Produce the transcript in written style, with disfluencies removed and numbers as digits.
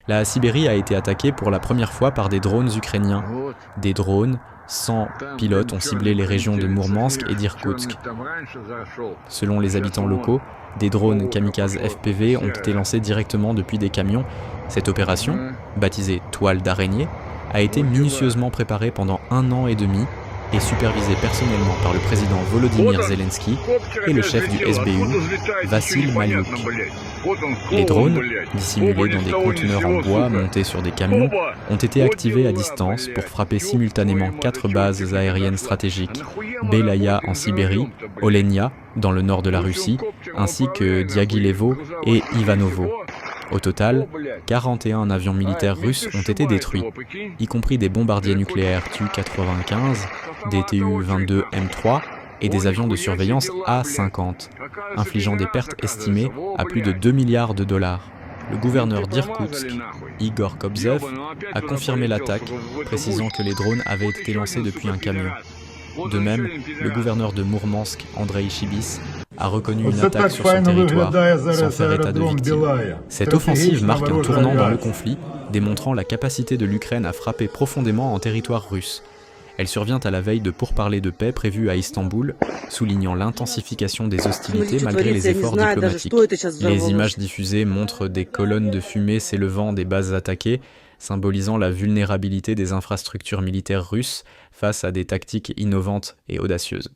La Sibérie a été attaquée pour la première fois par des drones ukrainiens. Des drones, 100 pilotes ont ciblé les régions de Mourmansk et d'Irkoutsk. Selon les habitants locaux, des drones kamikazes FPV ont été lancés directement depuis des camions. Cette opération, baptisée Toile d'araignée, a été minutieusement préparée pendant 1 an et demi et supervisée personnellement par le président Volodymyr Zelensky et le chef du SBU, Vassil Malyouk. Les drones, dissimulés dans des conteneurs en bois montés sur des camions, ont été activés à distance pour frapper simultanément 4 bases aériennes stratégiques, Belaya en Sibérie, Olenia dans le nord de la Russie, ainsi que Diaghilevo et Ivanovo. Au total, 41 avions militaires russes ont été détruits, y compris des bombardiers nucléaires Tu-95, des Tu-22 M3 et des avions de surveillance A-50, infligeant des pertes estimées à plus de 2 milliards de dollars. Le gouverneur d'Irkoutsk, Igor Kobzev, a confirmé l'attaque, précisant que les drones avaient été lancés depuis un camion. De même, le gouverneur de Mourmansk, Andrei Chibis, a reconnu une attaque sur son territoire, sans faire état de victimes. Cette offensive marque un tournant dans le conflit, démontrant la capacité de l'Ukraine à frapper profondément en territoire russe. Elle survient à la veille de pourparlers de paix prévus à Istanbul, soulignant l'intensification des hostilités malgré les efforts diplomatiques. Les images diffusées montrent des colonnes de fumée s'élevant des bases attaquées, symbolisant la vulnérabilité des infrastructures militaires russes face à des tactiques innovantes et audacieuses.